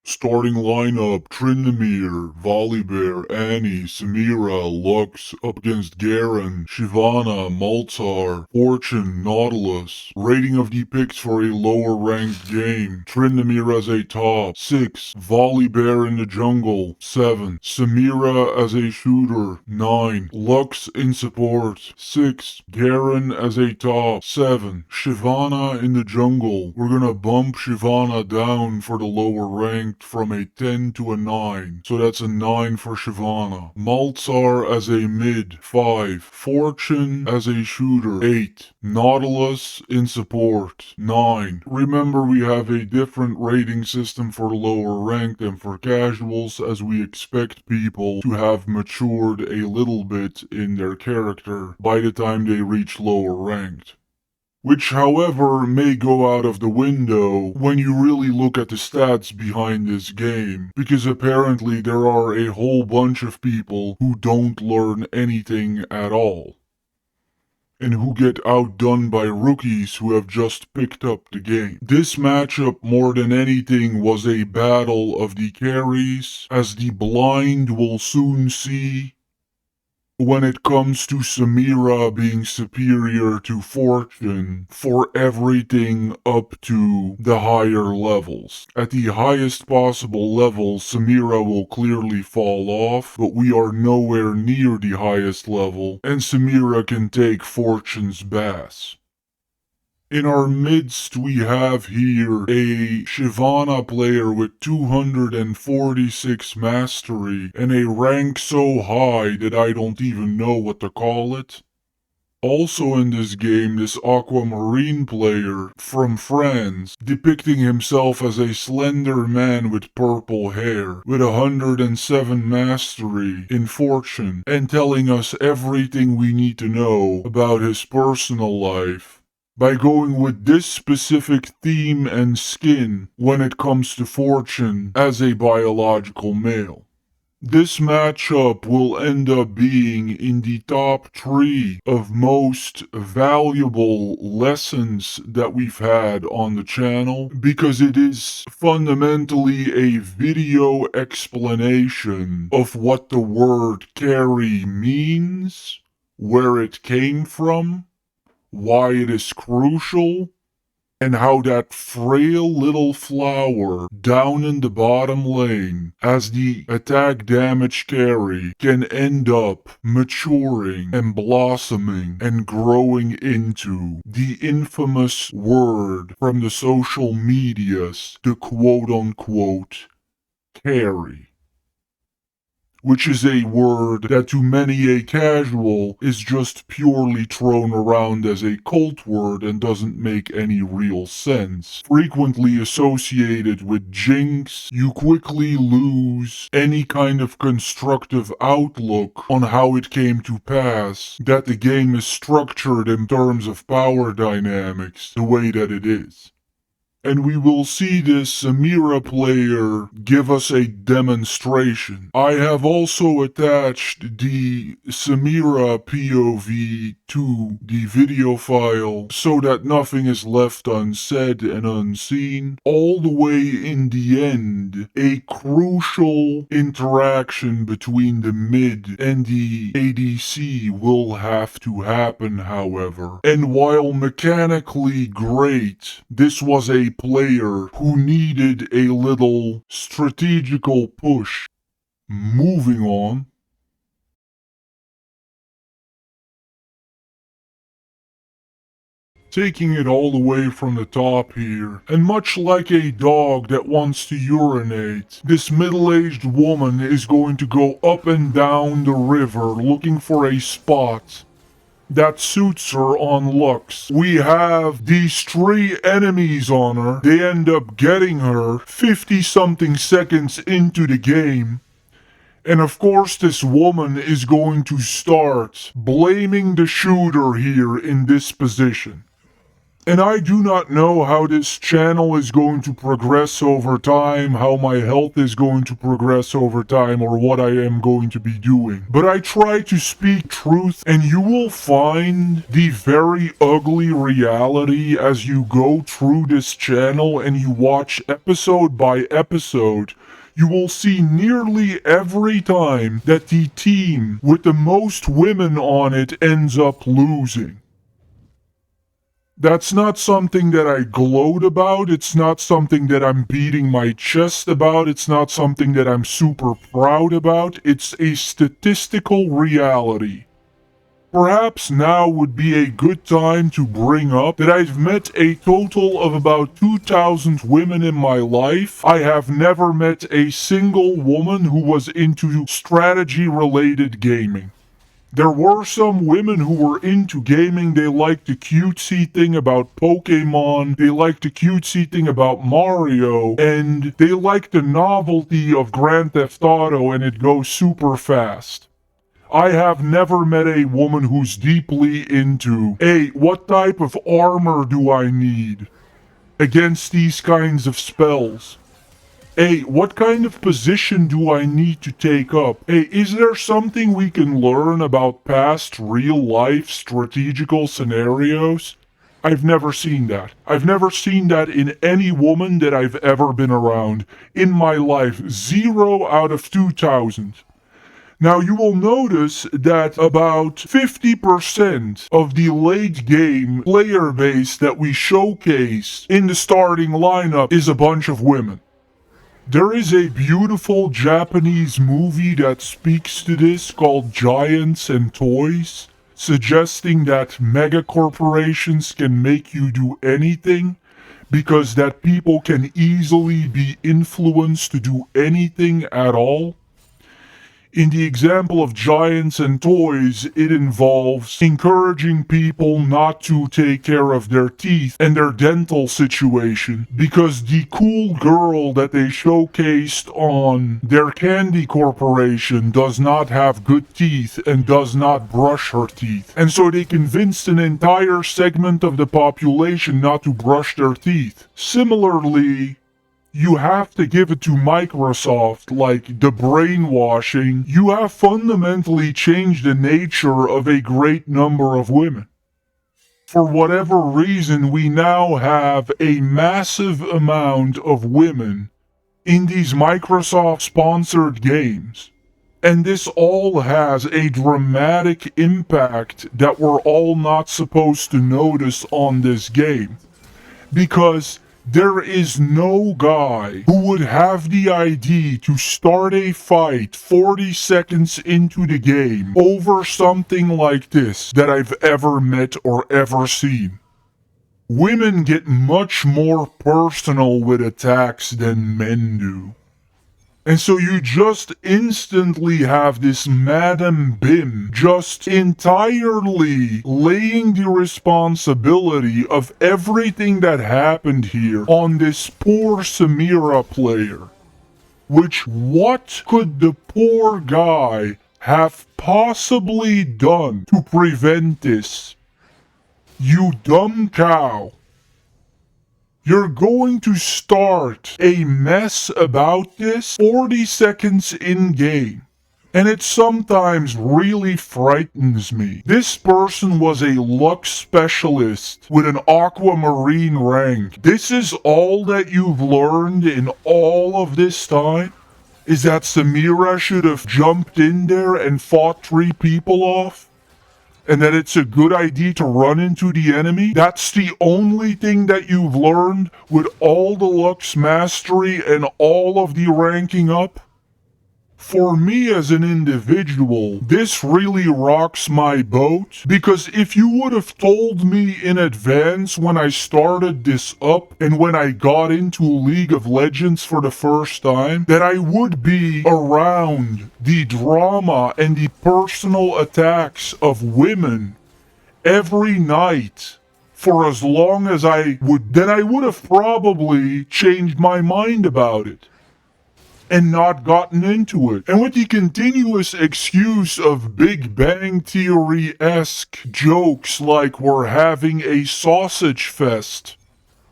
Starting lineup: Tryndamere, Volibear, Annie, Samira, Lux, up against Garen, Shyvana, Malzar, Fortune, Nautilus. Rating of the picks for a lower ranked game: Tryndamere as a top, 6. Volibear in the jungle, 7. Samira as a shooter, 9. Lux in support, 6. Garen as a top, 7. Shyvana in the jungle. We're gonna bump Shyvana down for the lower ranked from a 10 to a 9, so that's a 9 for Shyvana. Malzar as a mid, 5. Fortune as a shooter, 8. Nautilus in support, 9. Remember, we have a different rating system for lower ranked and for casuals, as we expect people to have matured a little bit in their character by the time they reach lower ranked. Which, however, may go out of the window when you really look at the stats behind this game, because apparently there are a whole bunch of people who don't learn anything at all, and who get outdone by rookies who have just picked up the game. This matchup, more than anything, was a battle of the carries, as the blind will soon see, when it comes to Samira being superior to Fortune for everything up to the higher levels. At the highest possible level, Samira will clearly fall off, but we are nowhere near the highest level, and Samira can take Fortune's bass. In our midst, we have here a Shyvana player with 246 mastery and a rank so high that I don't even know what to call it. Also in this game, this Aquamarine player from France, depicting himself as a slender man with purple hair, with 107 mastery in Fortune, and telling us everything we need to know about his personal life, by going with this specific theme and skin when it comes to Fortune as a biological male. This matchup will end up being in the top 3 of most valuable lessons that we've had on the channel, because it is fundamentally a video explanation of what the word carry means, where it came from, why it is crucial, and how that frail little flower down in the bottom lane as the attack damage carry can end up maturing and blossoming and growing into the infamous word from the social medias, the quote-unquote carry, which is a word that to many a casual is just purely thrown around as a cult word and doesn't make any real sense. Frequently associated with jinx, you quickly lose any kind of constructive outlook on how it came to pass that the game is structured in terms of power dynamics the way that it is. And we will see this Samira player give us a demonstration. I have also attached the Samira POV to the video file so that nothing is left unsaid and unseen. All the way in the end, a crucial interaction between the mid and the ADC will have to happen, however. And while mechanically great, this was a player who needed a little strategical push. Moving on. Taking it all the way from the top here, and much like a dog that wants to urinate, this middle-aged woman is going to go up and down the river looking for a spot that suits her on Lux. We have these 3 enemies on her. They end up getting her 50-something seconds into the game. And of course this woman is going to start blaming the shooter here in this position. And I do not know how this channel is going to progress over time, how my health is going to progress over time, or what I am going to be doing. But I try to speak truth, and you will find the very ugly reality as you go through this channel and you watch episode by episode. You will see nearly every time that the team with the most women on it ends up losing. That's not something that I gloat about. It's not something that I'm beating my chest about. It's not something that I'm super proud about. It's a statistical reality. Perhaps now would be a good time to bring up that I've met a total of about 2,000 women in my life. I have never met a single woman who was into strategy-related gaming. There were some women who were into gaming. They liked the cutesy thing about Pokemon, they liked the cutesy thing about Mario, and they liked the novelty of Grand Theft Auto, and it goes super fast. I have never met a woman who's deeply into, hey, what type of armor do I need against these kinds of spells? Hey, what kind of position do I need to take up? Hey, is there something we can learn about past real-life strategical scenarios? I've never seen that. I've never seen that in any woman that I've ever been around. In my life, 0 out of 2,000. Now you will notice that about 50% of the late game player base that we showcase in the starting lineup is a bunch of women. There is a beautiful Japanese movie that speaks to this called Giants and Toys, suggesting that mega corporations can make you do anything because that people can easily be influenced to do anything at all. In the example of Giants and Toys, it involves encouraging people not to take care of their teeth and their dental situation because the cool girl that they showcased on their candy corporation does not have good teeth and does not brush her teeth. And so they convinced an entire segment of the population not to brush their teeth. Similarly, you have to give it to Microsoft, like the brainwashing. You have fundamentally changed the nature of a great number of women. For whatever reason, we now have a massive amount of women in these Microsoft-sponsored games. And this all has a dramatic impact that we're all not supposed to notice on this game. Because there is no guy who would have the idea to start a fight 40 seconds into the game over something like this that I've ever met or ever seen. Women get much more personal with attacks than men do. And so you just instantly have this Madam Bim just entirely laying the responsibility of everything that happened here on this poor Samira player. Which, what could the poor guy have possibly done to prevent this? You dumb cow. You're going to start a mess about this 40 seconds in game. And it sometimes really frightens me. This person was a Lux specialist with an aquamarine rank. This is all that you've learned in all of this time? Is that Samira should have jumped in there and fought 3 people off? And that it's a good idea to run into the enemy? That's the only thing that you've learned with all the Lux mastery and all of the ranking up? For me as an individual, this really rocks my boat, because if you would have told me in advance when I started this up and when I got into League of Legends for the first time, that I would be around the drama and the personal attacks of women every night for as long as I would, then I would have probably changed my mind about it. and not gotten into it. And with the continuous excuse of Big Bang Theory-esque jokes like we're having a sausage fest,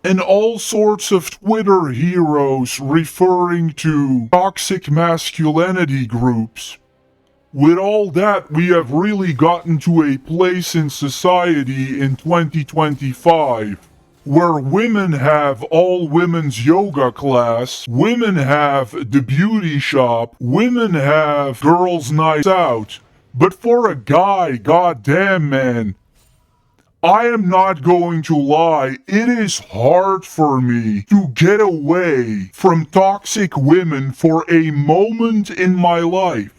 and all sorts of Twitter heroes referring to toxic masculinity groups. With all that, we have really gotten to a place in society in 2025 where women have all women's yoga class, women have the beauty shop, women have girls' nights out. But for a guy, goddamn man, I am not going to lie, it is hard for me to get away from toxic women for a moment in my life.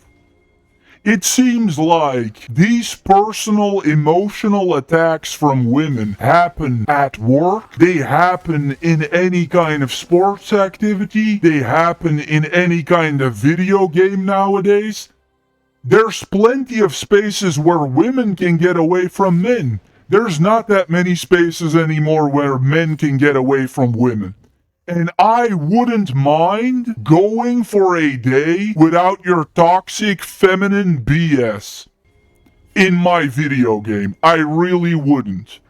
It seems like these personal emotional attacks from women happen at work, they happen in any kind of sports activity, they happen in any kind of video game nowadays. There's plenty of spaces where women can get away from men. There's not that many spaces anymore where men can get away from women. And I wouldn't mind going for a day without your toxic feminine BS in my video game. I really wouldn't.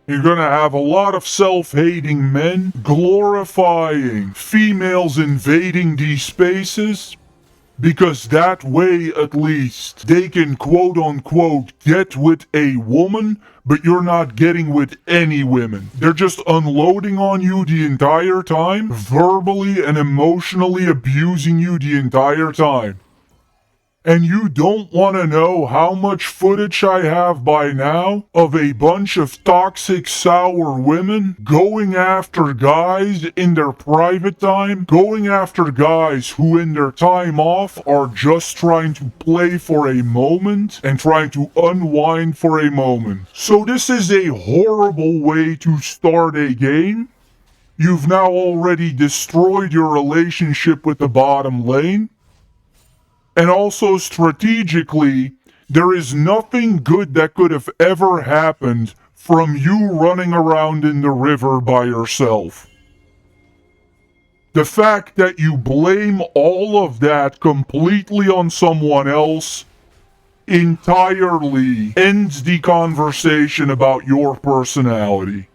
You're gonna have a lot of self-hating men glorifying females invading these spaces, because that way at least they can quote-unquote get with a woman, but you're not getting with any women. They're just unloading on you the entire time, verbally and emotionally abusing you the entire time. And you don't want to know how much footage I have by now of a bunch of toxic, sour women going after guys in their private time, going after guys who in their time off are just trying to play for a moment and trying to unwind for a moment. So this is a horrible way to start a game. You've now already destroyed your relationship with the bottom lane. And also strategically, there is nothing good that could have ever happened from you running around in the river by yourself. The fact that you blame all of that completely on someone else entirely ends the conversation about your personality.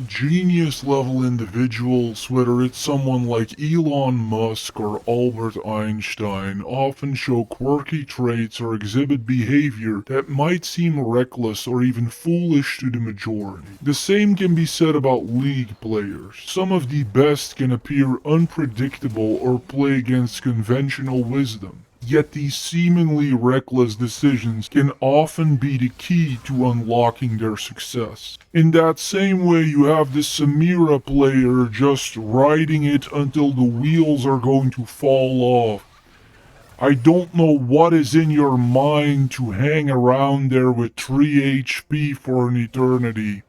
Genius level individuals, whether it's someone like Elon Musk or Albert Einstein, often show quirky traits or exhibit behavior that might seem reckless or even foolish to the majority. The same can be said about League players. Some of the best can appear unpredictable or play against conventional wisdom. Yet these seemingly reckless decisions can often be the key to unlocking their success. In that same way, you have the Samira player just riding it until the wheels are going to fall off. I don't know what is in your mind to hang around there with 3 HP for an eternity.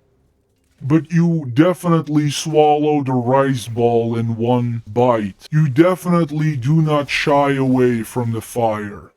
But you definitely swallow the rice ball in one bite. You definitely do not shy away from the fire.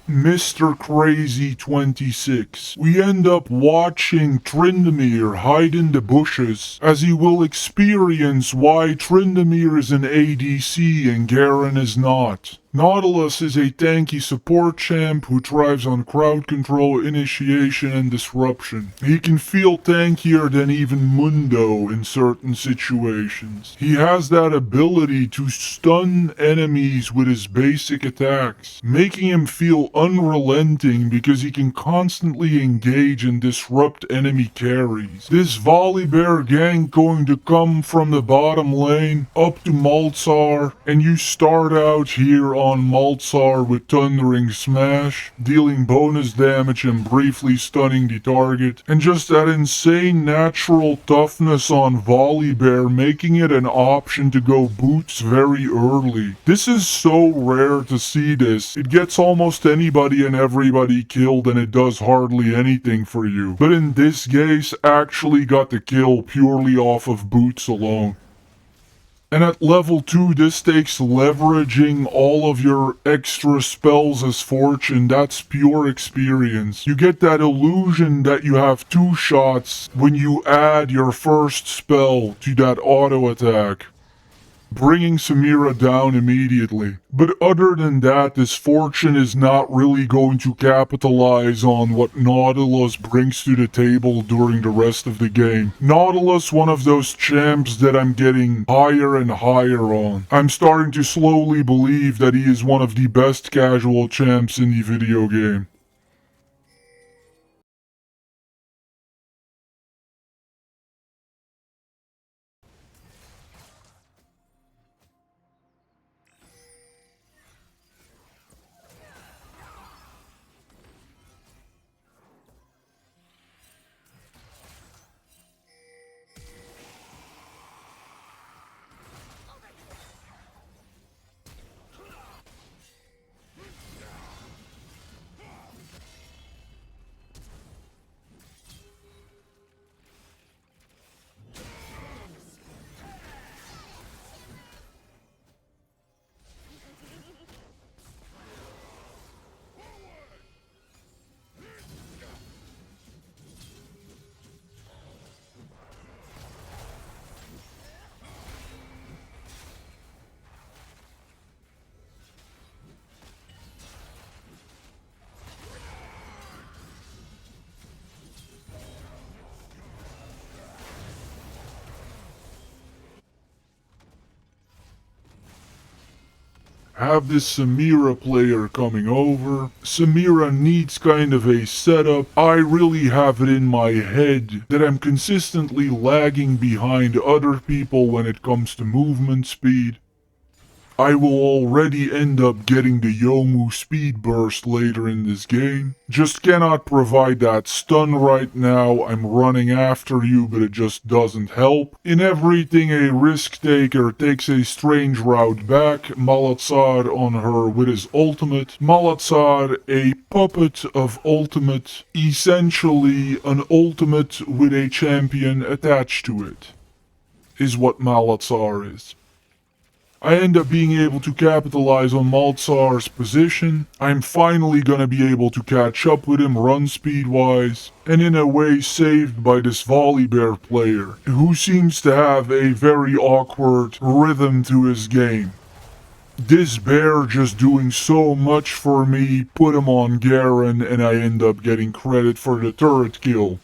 Mr. Crazy 26. We end up watching Tryndamere hide in the bushes as he will experience why Tryndamere is an ADC and Garen is not. Nautilus is a tanky support champ who thrives on crowd control, initiation, and disruption. He can feel tankier than even Mundo in certain situations. He has that ability to stun enemies with his basic attacks, making him feel unrelenting because he can constantly engage and disrupt enemy carries. This Volibear gank going to come from the bottom lane up to Malzahar, and you start out here on Malzahar with Thundering Smash, dealing bonus damage and briefly stunning the target, and just that insane natural toughness on Volibear, making it an option to go boots very early. This is so rare to see this. It gets almost anybody and everybody killed and it does hardly anything for you. But in this case, actually got the kill purely off of boots alone. And at level 2, this takes leveraging all of your extra spells as fortune. That's pure experience. You get that illusion that you have 2 shots when you add your first spell to that auto attack, bringing Samira down immediately. But other than that, this fortune is not really going to capitalize on what Nautilus brings to the table during the rest of the game. Nautilus, one of those champs that I'm getting higher and higher on. I'm starting to slowly believe that he is one of the best casual champs in the video game. Have this Samira player coming over. Samira needs kind of a setup. I really have it in my head that I'm consistently lagging behind other people when it comes to movement speed. I will already end up getting the Yomu speed burst later in this game. Just cannot provide that stun right now. I'm running after you, but it just doesn't help. In everything, a risk taker takes a strange route back. Malzahar on her with his ultimate. Malzahar, a puppet of ultimate. Essentially an ultimate with a champion attached to it, is what Malzahar is. I end up being able to capitalize on Malzahar's position. I'm finally gonna be able to catch up with him run speed wise, and in a way saved by this Volibear player, who seems to have a very awkward rhythm to his game. This bear just doing so much for me, put him on Garen, and I end up getting credit for the turret kill.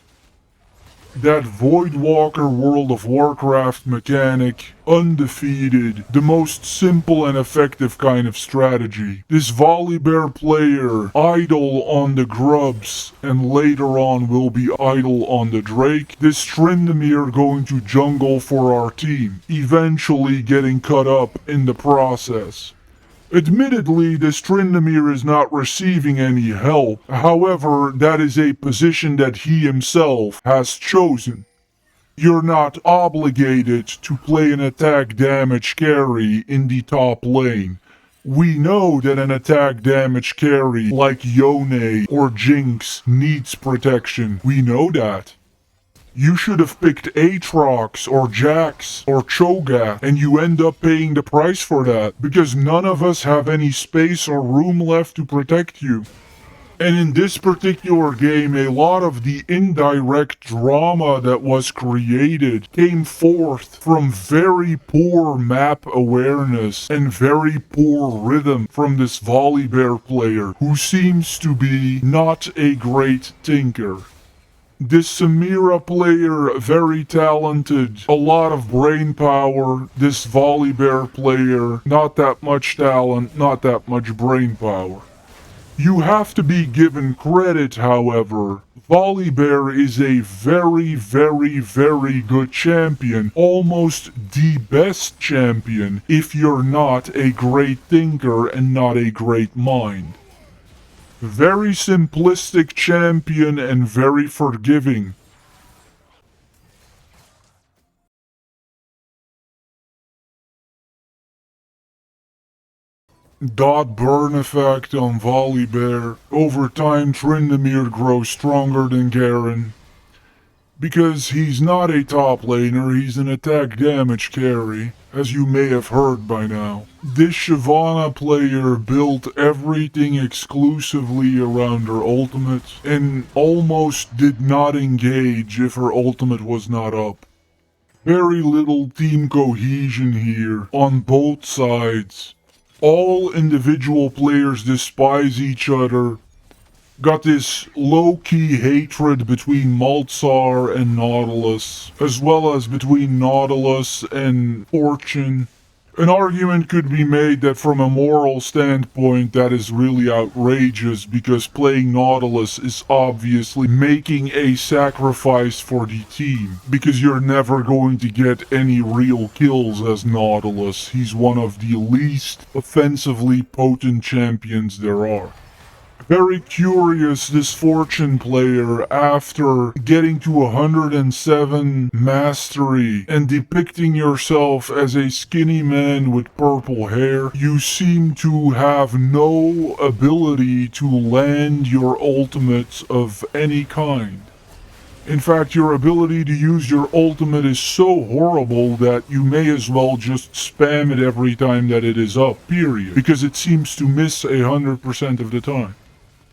That Voidwalker World of Warcraft mechanic, undefeated, the most simple and effective kind of strategy. This Volibear player, idle on the Grubs, and later on will be idle on the Drake. This Tryndamere going to jungle for our team, eventually getting cut up in the process. Admittedly, this Tryndamere is not receiving any help. However, that is a position that he himself has chosen. You're not obligated to play an attack damage carry in the top lane. We know that an attack damage carry like Yone or Jinx needs protection. We know that. You should have picked Aatrox or Jax or Cho'Gath, and you end up paying the price for that, because none of us have any space or room left to protect you. And in this particular game, a lot of the indirect drama that was created came forth from very poor map awareness and very poor rhythm from this Volibear player, who seems to be not a great tinker. This Samira player, very talented, a lot of brain power. This Volibear player, not that much talent, not that much brain power. You have to be given credit, however. Volibear is a very, very, very good champion. Almost the best champion if you're not a great thinker and not a great mind. Very simplistic champion and very forgiving. Dot burn effect on Volibear. Over time, Tryndamere grows stronger than Garen. Because he's not a top laner, he's an attack damage carry, as you may have heard by now. This Shyvana player built everything exclusively around her ultimate, and almost did not engage if her ultimate was not up. Very little team cohesion here, on both sides. All individual players despise each other. Got this low-key hatred between Maltzar and Nautilus, as well as between Nautilus and Fortune. An argument could be made that from a moral standpoint that is really outrageous because playing Nautilus is obviously making a sacrifice for the team, because you're never going to get any real kills as Nautilus. He's one of the least offensively potent champions there are. Very curious, this Fortune player, after getting to 107 mastery and depicting yourself as a skinny man with purple hair, you seem to have no ability to land your ultimates of any kind. In fact, your ability to use your ultimate is so horrible that you may as well just spam it every time that it is up, period, because it seems to miss 100% of the time.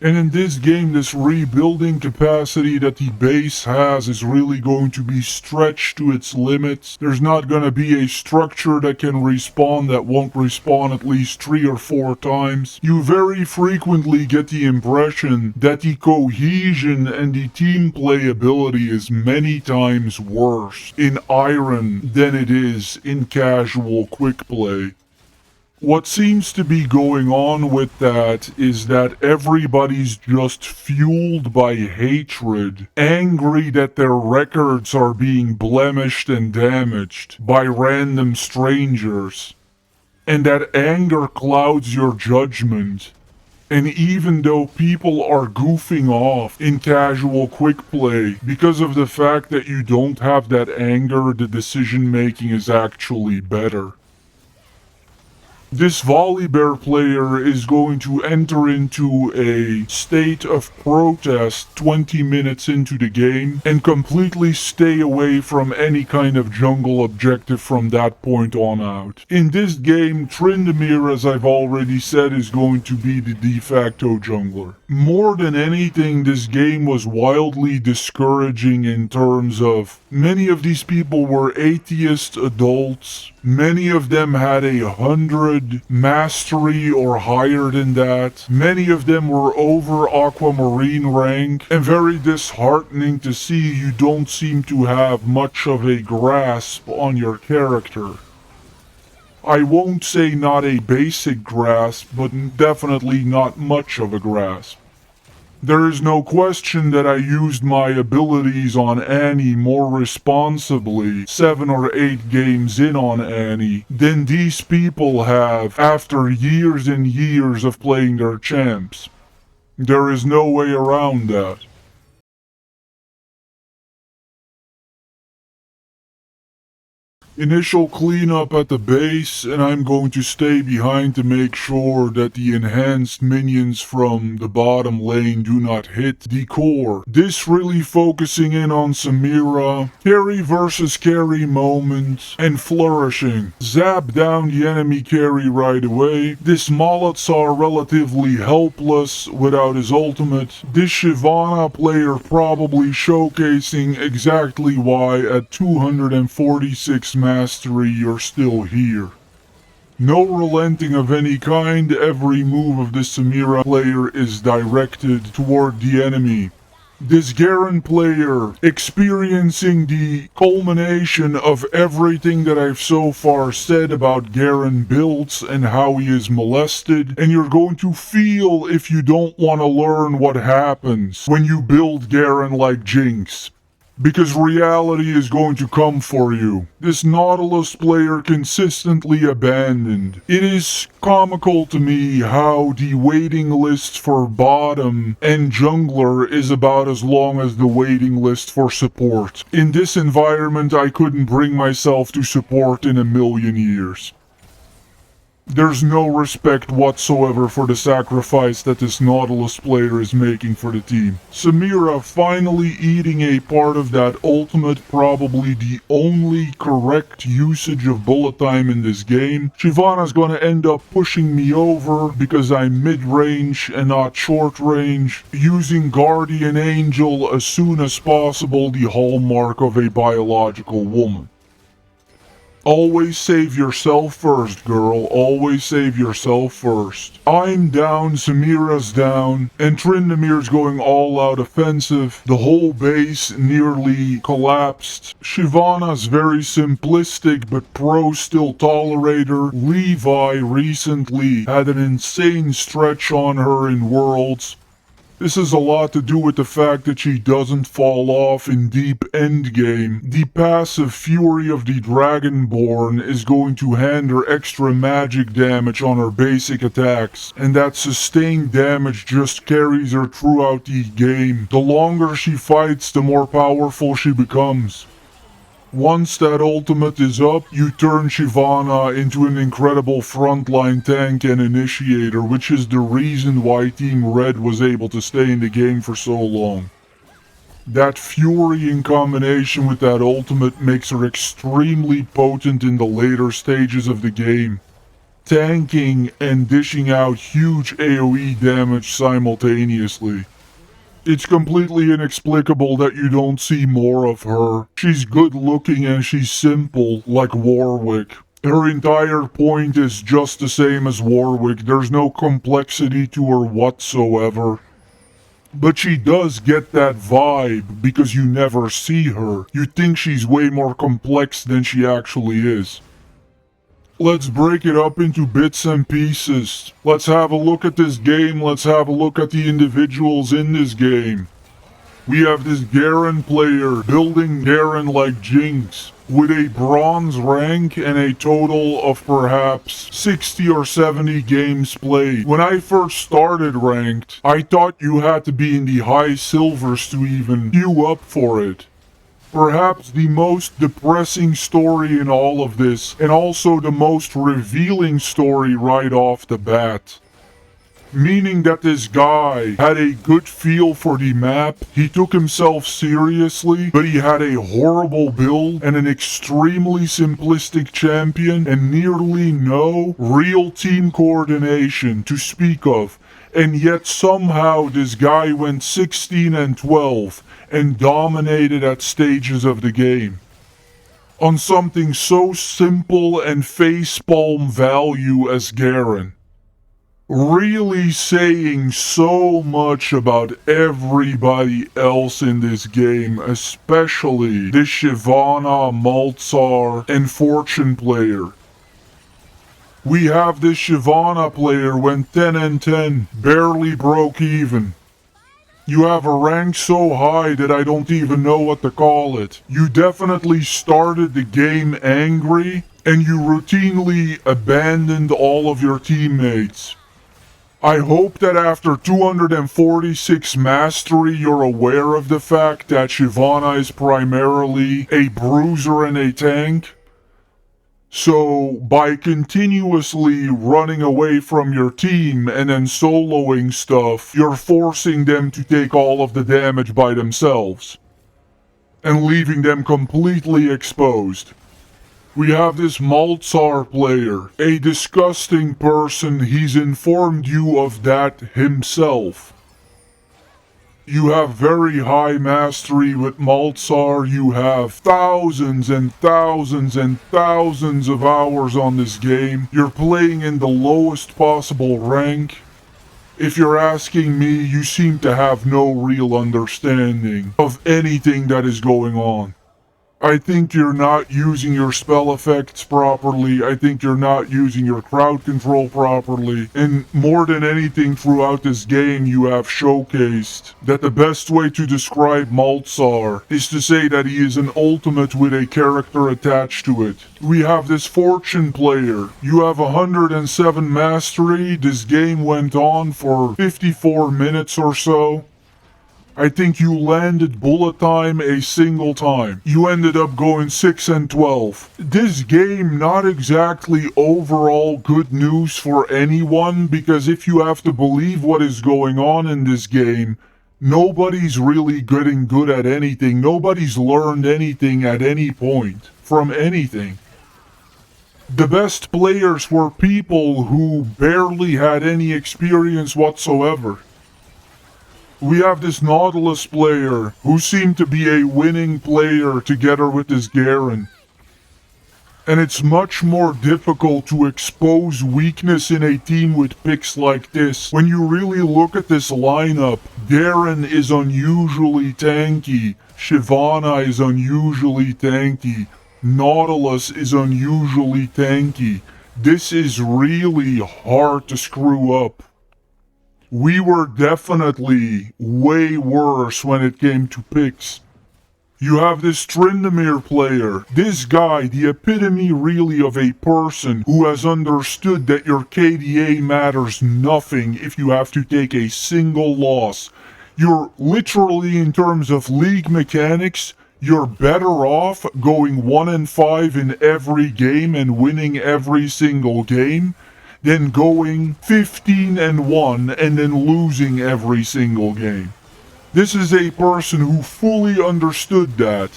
And in this game, this rebuilding capacity that the base has is really going to be stretched to its limits. There's not going to be a structure that can respawn that won't respawn at least 3 or 4 times. You very frequently get the impression that the cohesion and the team playability is many times worse in Iron than it is in casual quick play. What seems to be going on with that is that everybody's just fueled by hatred, angry that their records are being blemished and damaged by random strangers, and that anger clouds your judgment. And even though people are goofing off in casual quick play, because of the fact that you don't have that anger, the decision making is actually better. This Volibear player is going to enter into a state of protest 20 minutes into the game and completely stay away from any kind of jungle objective from that point on out. In this game, Tryndamere, as I've already said, is going to be the de facto jungler. More than anything, this game was wildly discouraging in terms of many of these people were atheist adults. Many of them had 100 mastery or higher than that. Many of them were over aquamarine rank, and very disheartening to see you don't seem to have much of a grasp on your character. I won't say not a basic grasp, but definitely not much of a grasp. There is no question that I used my abilities on Annie more responsibly 7 or 8 games in on Annie than these people have after years and years of playing their champs. There is no way around that. initial cleanup at the base, and I'm going to stay behind to make sure that the enhanced minions from the bottom lane do not hit the core. This really focusing in on Samira, carry versus carry moment, and flourishing. Zap down the enemy carry right away. This Molotov relatively helpless without his ultimate. This Shyvana player probably showcasing exactly why at 246 mastery you're still here. No relenting of any kind, every move of this Samira player is directed toward the enemy. This Garen player experiencing the culmination of everything that I've so far said about Garen builds and how he is molested, and you're going to feel if you don't want to learn what happens when you build Garen like Jinx. Because reality is going to come for you. This Nautilus player consistently abandoned. It is comical to me how the waiting list for bottom and jungler is about as long as the waiting list for support. In this environment, I couldn't bring myself to support in a million years. There's no respect whatsoever for the sacrifice that this Nautilus player is making for the team. Samira finally eating a part of that ultimate, probably the only correct usage of bullet time in this game. Shyvana's gonna end up pushing me over because I'm mid-range and not short-range, using Guardian Angel as soon as possible, the hallmark of a biological woman. Always save yourself first, girl. Always save yourself first. I'm down, Samira's down, and Tryndamere's going all out offensive. The whole base nearly collapsed. Shyvana's very simplistic, but pro still tolerate her. Levi recently had an insane stretch on her in Worlds. This has a lot to do with the fact that she doesn't fall off in deep endgame. The passive Fury of the Dragonborn is going to hand her extra magic damage on her basic attacks, and that sustained damage just carries her throughout the game. The longer she fights, the more powerful she becomes. Once that ultimate is up, you turn Shyvana into an incredible frontline tank and initiator, which is the reason why Team Red was able to stay in the game for so long. That Fury in combination with that ultimate makes her extremely potent in the later stages of the game, tanking and dishing out huge AoE damage simultaneously. It's completely inexplicable that you don't see more of her. She's good looking and she's simple, like Warwick. Her entire point is just the same as Warwick. There's no complexity to her whatsoever. But she does get that vibe because you never see her. You think she's way more complex than she actually is. Let's break it up into bits and pieces. Let's have a look at this game. Let's have a look at the individuals in this game. We have this Garen player building Garen like Jinx with a bronze rank and a total of perhaps 60 or 70 games played. When I first started ranked, I thought you had to be in the high silvers to even queue up for it. Perhaps the most depressing story in all of this, and also the most revealing story right off the bat. Meaning that this guy had a good feel for the map, he took himself seriously, but he had a horrible build and an extremely simplistic champion and nearly no real team coordination to speak of. And yet somehow this guy went 16-12 and dominated at stages of the game. On something so simple and facepalm value as Garen. Really saying so much about everybody else in this game, especially this Shyvana, Malzahar, and Fortune player. We have this Shyvana player went 10-10, barely broke even. You have a rank so high that I don't even know what to call it. You definitely started the game angry, and you routinely abandoned all of your teammates. I hope that after 246 mastery you're aware of the fact that Shyvana is primarily a bruiser and a tank. So, by continuously running away from your team and then soloing stuff, you're forcing them to take all of the damage by themselves and leaving them completely exposed. We have this Maltzar player, a disgusting person. He's informed you of that himself. You have very high mastery with Maltzar. You have thousands and thousands and thousands of hours on this game. You're playing in the lowest possible rank. If you're asking me, you seem to have no real understanding of anything that is going on. I think you're not using your spell effects properly. I think you're not using your crowd control properly. And more than anything throughout this game, you have showcased that the best way to describe Maltzar is to say that he is an ultimate with a character attached to it. We have this Fortune player. You have 107 mastery. This game went on for 54 minutes or so. I think you landed bullet time a single time. You ended up going 6 and 12. This game, not exactly overall good news for anyone, because if you have to believe what is going on in this game, nobody's really getting good at anything. Nobody's learned anything at any point from anything. The best players were people who barely had any experience whatsoever. We have this Nautilus player who seemed to be a winning player together with this Garen. And it's much more difficult to expose weakness in a team with picks like this. When you really look at this lineup, Garen is unusually tanky, Shyvana is unusually tanky, Nautilus is unusually tanky. This is really hard to screw up. We were definitely way worse when it came to picks. You have this Tryndamere player. This guy, the epitome really of a person who has understood that your KDA matters nothing if you have to take a single loss. You're literally, in terms of league mechanics, you're better off going 1-5 in every game and winning every single game than going 15-1 and then losing every single game. This is a person who fully understood that,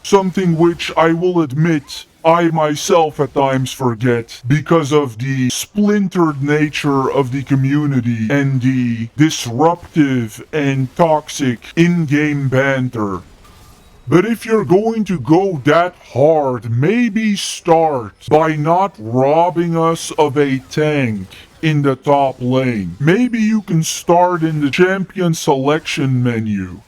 something which I will admit I myself at times forget because of the splintered nature of the community and the disruptive and toxic in-game banter. But if you're going to go that hard, maybe start by not robbing us of a tank in the top lane. Maybe you can start in the champion selection menu.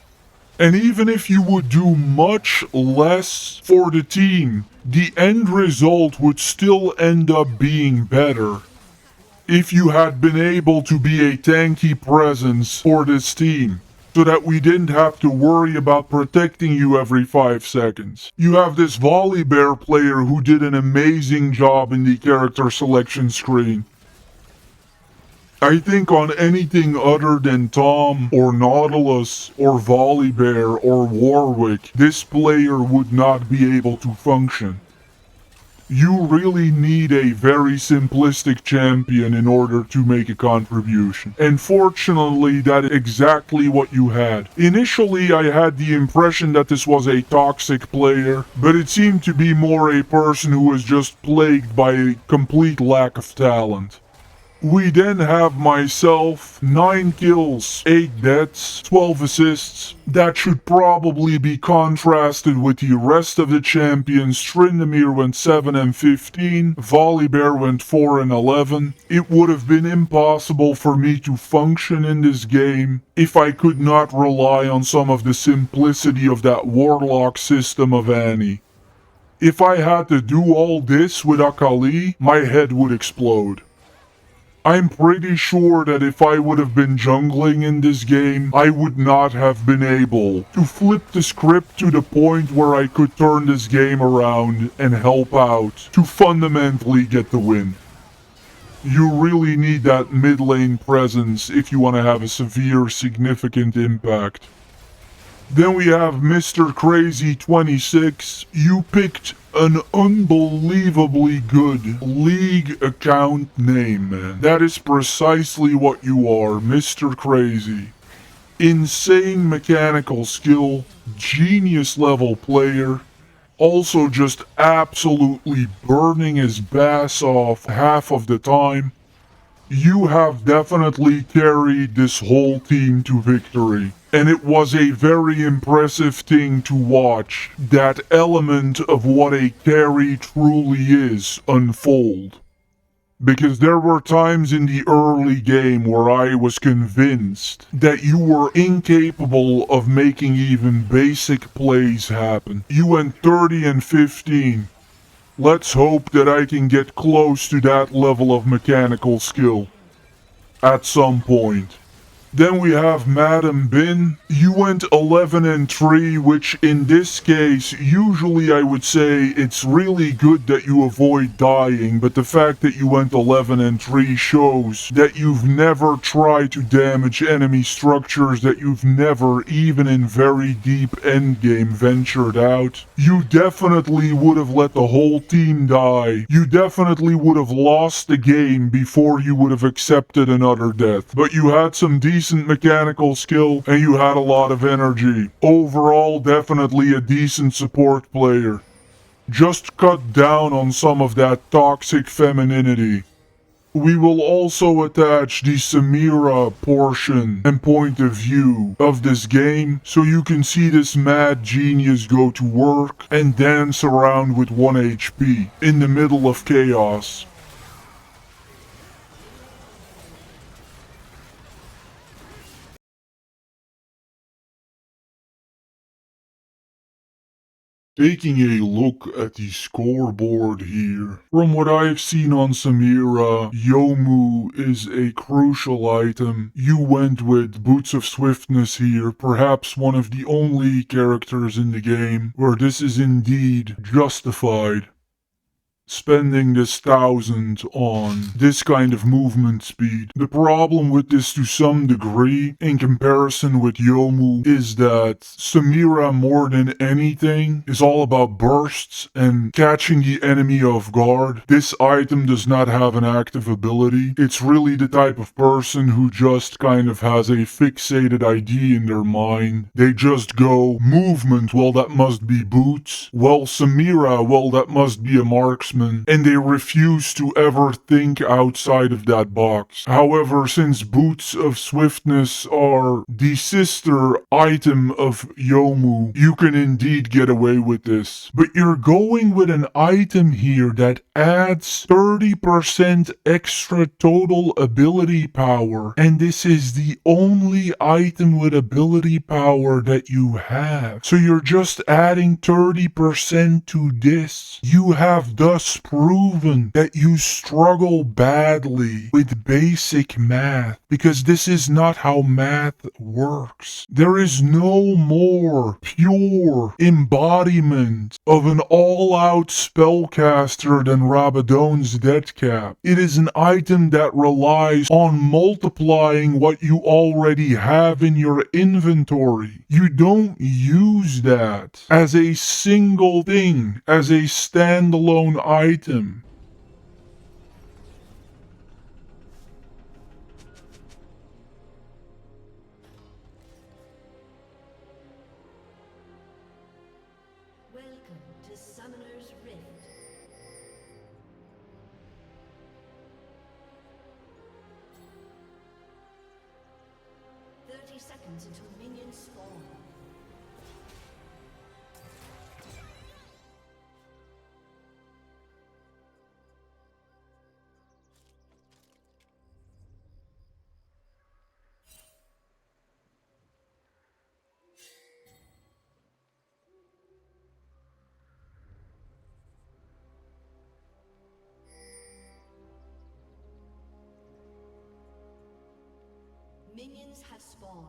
And even if you would do much less for the team, the end result would still end up being better if you had been able to be a tanky presence for this team, so that we didn't have to worry about protecting you every 5 seconds. You have this Volibear player who did an amazing job in the character selection screen. I think on anything other than Tom or Nautilus or Volibear or Warwick, this player would not be able to function. You really need a very simplistic champion in order to make a contribution. And fortunately, that's exactly what you had. Initially, I had the impression that this was a toxic player, but it seemed to be more a person who was just plagued by a complete lack of talent. We then have myself, 9 kills, 8 deaths, 12 assists. That should probably be contrasted with the rest of the champions. Tryndamere went 7 and 15, Volibear went 4 and 11. It would have been impossible for me to function in this game if I could not rely on some of the simplicity of that Warlock system of Annie. If I had to do all this with Akali, my head would explode. I'm pretty sure that if I would have been jungling in this game, I would not have been able to flip the script to the point where I could turn this game around and help out to fundamentally get the win. You really need that mid lane presence if you want to have a severe, significant impact. Then we have Mr. Crazy 26. You picked an unbelievably good League account name, man. That is precisely what you are, Mr. Crazy. Insane mechanical skill, genius level player, also just absolutely burning his bass off half of the time. You have definitely carried this whole team to victory. And it was a very impressive thing to watch that element of what a carry truly is unfold. Because there were times in the early game where I was convinced that you were incapable of making even basic plays happen. You went 30 and 15. Let's hope that I can get close to that level of mechanical skill at some point. Then we have Madam Bin. You went 11 and 3, which in this case, usually I would say it's really good that you avoid dying, but the fact that you went 11 and 3 shows that you've never tried to damage enemy structures, that you've never, even in very deep endgame, ventured out. You definitely would have let the whole team die. You definitely would have lost the game before you would have accepted another death. But you had some decent mechanical skill and you had a lot of energy. Overall, definitely a decent support player. Just cut down on some of that toxic femininity. We will also attach the Samira portion and point of view of this game so you can see this mad genius go to work and dance around with 1 HP in the middle of chaos. Taking a look at the scoreboard here, from what I've seen on Samira, Yomu is a crucial item. You went with Boots of Swiftness here, perhaps one of the only characters in the game where this is indeed justified. Spending this 1,000 on this kind of movement speed. The problem with this to some degree, in comparison with Yomu, is that Samira more than anything is all about bursts and catching the enemy off guard. This item does not have an active ability. It's really the type of person who just kind of has a fixated idea in their mind. They just go, movement, well that must be boots. Well, Samira, well that must be a marksman. And they refuse to ever think outside of that box. However, since Boots of Swiftness are the sister item of Yomu, you can indeed get away with this. But you're going with an item here that adds 30% extra total ability power, and this is the only item with ability power that you have. So you're just adding 30% to this. You have thus proven that you struggle badly with basic math, because this is not how math works. There is no more pure embodiment of an all-out spellcaster than Rabadon's Deathcap. It is an item that relies on multiplying what you already have in your inventory. You don't use that as a single thing, as a standalone item. Welcome to Summoner's Rift. 30 seconds until minions spawn. Minions have spawned.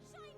Shine